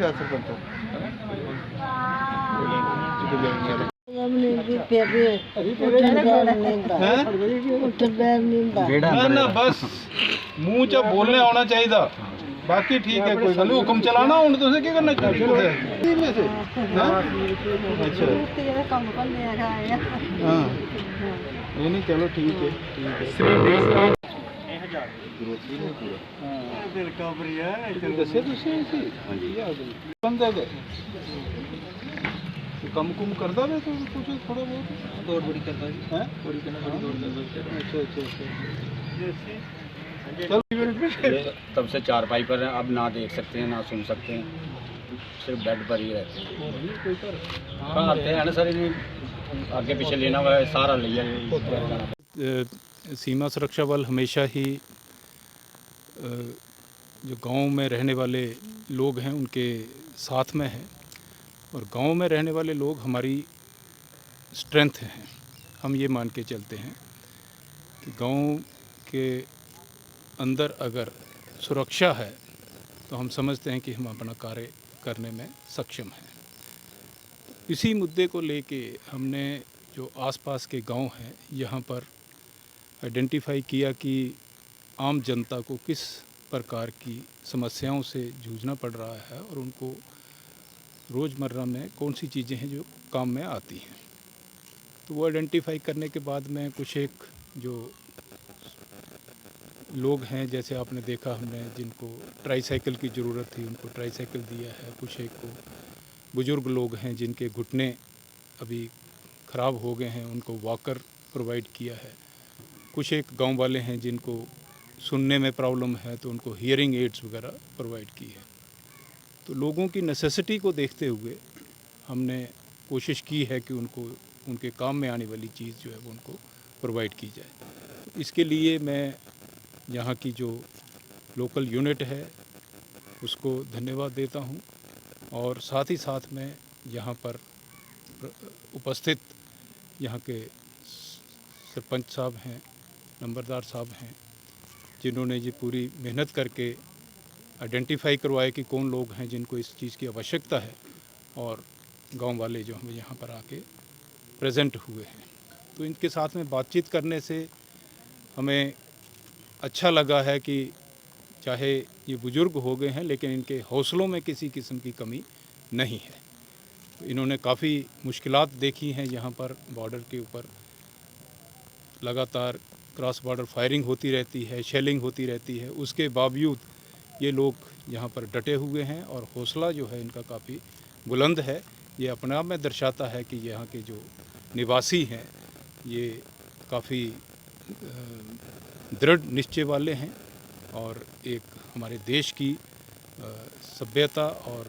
क्या सरपंच ना बस मुंह च बोलने आना चाहिए। बाकी ठीक है, कोई गल हुक्म चलाना हूं तुसें की करना चाहिए। अच्छा हाँ नहीं चलो ठीक है कम कुम करता है तो कुछ थोड़ा बहुत दौड़ बड़ी करता है थोड़ी अच्छा अच्छा अच्छा तब से चारपाई पर हैं, अब ना देख सकते हैं ना सुन सकते हैं, सिर्फ बेड पर ही रहते हैं। कहाँ आते हैं ना सर, इन्हें आगे पीछे लेना हुआ है, सारा लिया। सीमा सुरक्षा बल हमेशा ही जो गांव में रहने वाले लोग हैं उनके साथ में है, और गांव में रहने वाले लोग हमारी स्ट्रेंथ हैं। हम ये मान के चलते हैं कि गांव के अंदर अगर सुरक्षा है तो हम समझते हैं कि हम अपना कार्य करने में सक्षम हैं। इसी मुद्दे को लेके हमने जो आसपास के गांव हैं यहाँ पर आइडेंटिफाई किया कि आम जनता को किस प्रकार की समस्याओं से जूझना पड़ रहा है और उनको रोज़मर्रा में कौन सी चीज़ें हैं जो काम में आती हैं। तो वो आइडेंटिफाई करने के बाद में कुछ एक जो लोग हैं, जैसे आपने देखा हमने जिनको ट्राईसाइकिल की ज़रूरत थी उनको ट्राईसाइकिल दिया है। कुछ एक को बुज़ुर्ग लोग हैं जिनके घुटने अभी ख़राब हो गए हैं उनको वॉकर प्रोवाइड किया है। कुछ एक गांव वाले हैं जिनको सुनने में प्रॉब्लम है तो उनको हियरिंग एड्स वगैरह प्रोवाइड की है। तो लोगों की नेसेसिटी को देखते हुए हमने कोशिश की है कि उनको उनके काम में आने वाली चीज़ जो है वो उनको प्रोवाइड की जाए। तो इसके लिए मैं यहाँ की जो लोकल यूनिट है उसको धन्यवाद देता हूँ, और साथ ही साथ में यहाँ पर उपस्थित यहाँ के सरपंच साहब हैं, नंबरदार साहब हैं, जिन्होंने ये पूरी मेहनत करके आइडेंटिफाई करवाए कि कौन लोग हैं जिनको इस चीज़ की आवश्यकता है, और गांव वाले जो हमें यहाँ पर आके प्रेजेंट हुए हैं। तो इनके साथ में बातचीत करने से हमें अच्छा लगा है कि चाहे ये बुज़ुर्ग हो गए हैं लेकिन इनके हौसलों में किसी किस्म की कमी नहीं है। तो इन्होंने काफ़ी मुश्किलात देखी हैं। यहाँ पर बॉर्डर के ऊपर लगातार क्रॉस बॉर्डर फायरिंग होती रहती है, शेलिंग होती रहती है, उसके बावजूद ये लोग यहाँ पर डटे हुए हैं और हौसला जो है इनका काफ़ी बुलंद है। ये अपने आप में दर्शाता है कि यहाँ के जो निवासी हैं ये काफ़ी दृढ़ निश्चय वाले हैं और एक हमारे देश की सभ्यता और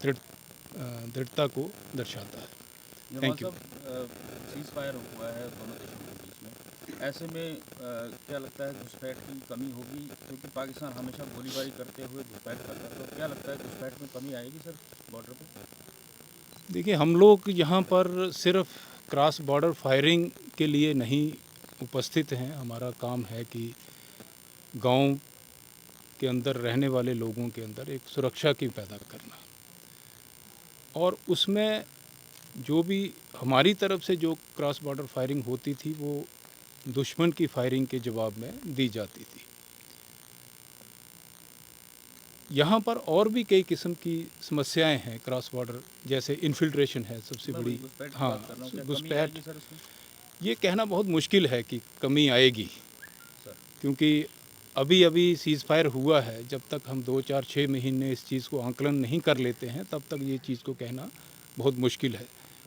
दृढ़ता को दर्शाता है। Thank you. सीज फायर हुआ है दोनों देशों के बीच में, ऐसे में क्या लगता है घुसपैठ की कमी होगी, क्योंकि पाकिस्तान हमेशा गोलीबारी करते हुए घुसपैठ करता है, तो क्या लगता है घुसपैठ में कमी आएगी सर बॉर्डर पर? देखिए, हम लोग यहाँ पर सिर्फ क्रॉस बॉर्डर फायरिंग के लिए नहीं उपस्थित हैं। हमारा काम है कि गांव के अंदर रहने वाले लोगों के अंदर एक सुरक्षा की पैदा करना, और उसमें जो भी हमारी तरफ से जो क्रॉस बॉर्डर फायरिंग होती थी वो दुश्मन की फायरिंग के जवाब में दी जाती थी। यहाँ पर और भी कई किस्म की समस्याएं हैं क्रॉस बॉर्डर, जैसे इन्फिल्ट्रेशन है सबसे बड़ी। हाँ, घुसपैठ ये कहना बहुत मुश्किल है कि कमी आएगी, क्योंकि अभी अभी सीज़ फायर हुआ है। जब तक हम 2-4-6 महीने इस चीज़ को आंकलन नहीं कर लेते हैं तब तक ये चीज़ को कहना बहुत मुश्किल है।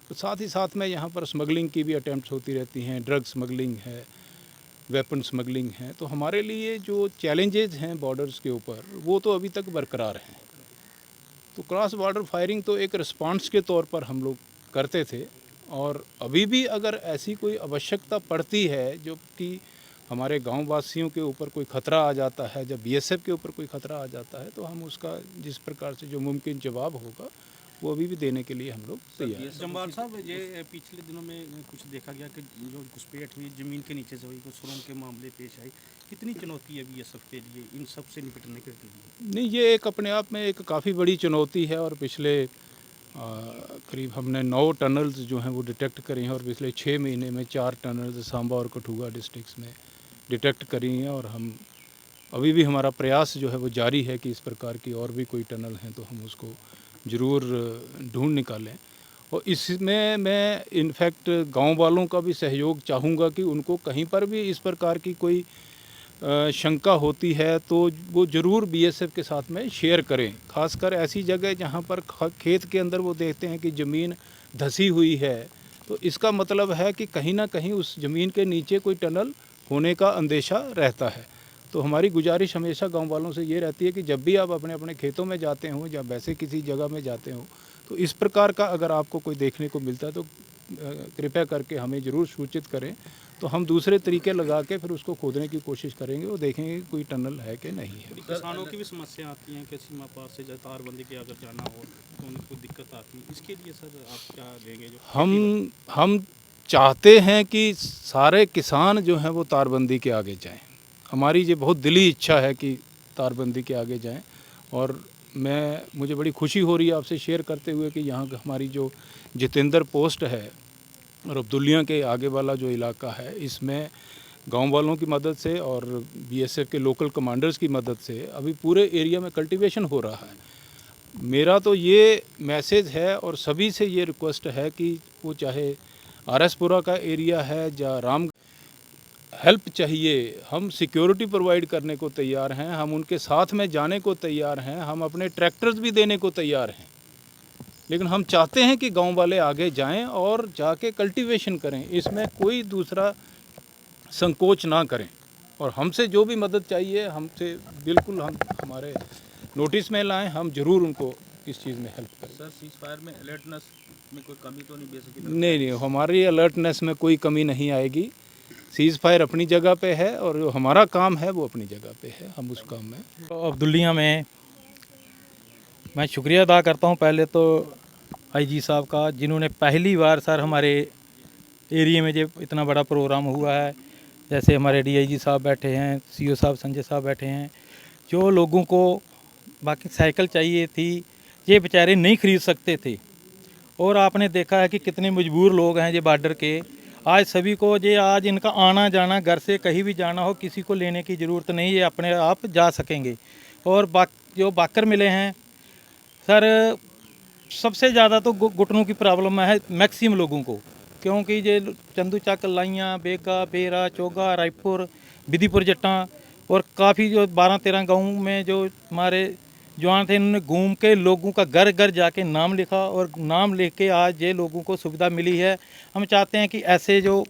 तो साथ ही साथ में यहाँ पर स्मगलिंग की भी अटैम्प्ट्स होती रहती हैं, ड्रग स्मगलिंग है, वेपन स्मगलिंग है। तो हमारे लिए जो चैलेंजेस हैं बॉर्डर्स के ऊपर वो तो अभी तक बरकरार हैं। तो क्रॉस बॉर्डर फायरिंग तो एक रिस्पांस के तौर पर हम लोग करते थे, और अभी भी अगर ऐसी कोई आवश्यकता पड़ती है जो कि हमारे गाँव वासियों के ऊपर कोई ख़तरा आ जाता है, जब बीएसएफ के ऊपर कोई ख़तरा आ जाता है, तो हम उसका जिस प्रकार से जो मुमकिन जवाब होगा वो अभी भी देने के लिए हम लोग तैयार हैं। जम्वाल साहब, ये पिछले दिनों में कुछ देखा गया कि जो घुसपैठ हुई ज़मीन के नीचे से हुई, कुछ सुरंग के मामले पेश आए, कितनी चुनौती है बीएसएफ के लिए इन सब से निपटने के लिए? नहीं, ये एक अपने आप में एक काफ़ी बड़ी चुनौती है और पिछले करीब हमने 9 टनल्स जो हैं वो डिटेक्ट करी हैं और पिछले 6 महीने में 4 टनल्स सांबा और कठुआ डिस्ट्रिक्ट्स में डिटेक्ट करी हैं और हम अभी भी हमारा प्रयास जो है वो जारी है कि इस प्रकार की और भी कोई टनल हैं तो हम उसको ज़रूर ढूंढ निकालें। और इसमें मैं इनफैक्ट गांव वालों का भी सहयोग चाहूँगा कि उनको कहीं पर भी इस प्रकार की कोई शंका होती है तो वो ज़रूर बीएसएफ के साथ में शेयर करें, खासकर ऐसी जगह जहाँ पर खेत के अंदर वो देखते हैं कि ज़मीन धंसी हुई है, तो इसका मतलब है कि कहीं ना कहीं उस ज़मीन के नीचे कोई टनल होने का अंदेशा रहता है। तो हमारी गुजारिश हमेशा गांव वालों से ये रहती है कि जब भी आप अपने अपने खेतों में जाते हो या वैसे किसी जगह में जाते हो तो इस प्रकार का अगर आपको कोई देखने को मिलता है तो कृपया करके हमें ज़रूर सूचित करें, तो हम दूसरे तरीके लगा के फिर उसको खोदने की कोशिश करेंगे और देखेंगे कि कोई टनल है कि नहीं है। किसानों की भी समस्या आती है कि सीमा पार से तारबंदी के अगर जाना हो तो उनको दिक्कत आती है, इसके लिए सर आप क्या देंगे? जो हम चाहते हैं कि सारे किसान जो हैं वो तारबंदी के आगे जाएं। हमारी ये बहुत दिली इच्छा है कि तारबंदी के आगे जाएं और मुझे बड़ी खुशी हो रही है आपसे शेयर करते हुए कि यहाँ हमारी जो जितेंद्र पोस्ट है और अब्दुल्लिया के आगे वाला जो इलाका है, इसमें गांव वालों की मदद से और बीएसएफ के लोकल कमांडर्स की मदद से अभी पूरे एरिया में कल्टीवेशन हो रहा है। मेरा तो ये मैसेज है और सभी से ये रिक्वेस्ट है कि वो चाहे आरएसपुरा का एरिया है या राम, हेल्प चाहिए, हम सिक्योरिटी प्रोवाइड करने को तैयार हैं, हम उनके साथ में जाने को तैयार हैं, हम अपने ट्रैक्टर्स भी देने को तैयार हैं, लेकिन हम चाहते हैं कि गांव वाले आगे जाएं और जाके कल्टीवेशन करें, इसमें कोई दूसरा संकोच ना करें और हमसे जो भी मदद चाहिए हमसे बिल्कुल हम हमारे नोटिस में लाएं, हम ज़रूर उनको इस चीज़ में हेल्प करें। सर सीज फायर में अलर्टनेस में कोई कमी तो नहीं बेसिकली? नहीं, हमारी अलर्टनेस में कोई कमी नहीं आएगी। सीज़ फायर अपनी जगह पे है और जो हमारा काम है वो अपनी जगह पे है, हम उस काम में। तो अब्दुल्लिया में मैं शुक्रिया अदा करता हूं पहले तो आईजी साहब का, जिन्होंने पहली बार सर हमारे एरिया में जो इतना बड़ा प्रोग्राम हुआ है, जैसे हमारे डीआईजी साहब बैठे हैं, सीओ साहब संजय साहब बैठे हैं, जो लोगों को बाकी साइकिल चाहिए थी ये बेचारे नहीं खरीद सकते थे और आपने देखा है कि कितने मजबूर लोग हैं ये बॉर्डर के। आज सभी को ये आज इनका आना जाना, घर से कहीं भी जाना हो किसी को लेने की ज़रूरत नहीं, ये अपने आप जा सकेंगे। और जो बाकर मिले हैं सर, सबसे ज़्यादा तो घुटनों की प्रॉब्लम है मैक्सिमम लोगों को, क्योंकि ये चंदूचक, लाइयाँ, बेगा, बेरा, चोगा, रायपुर, बिधीपुर जट्टा और काफ़ी जो 12-13 गाँव में जो हमारे जवान थे, इन्होंने घूम के लोगों का घर घर जाके नाम लिखा और नाम लिख के आज ये लोगों को सुविधा मिली है। हम चाहते हैं कि ऐसे जो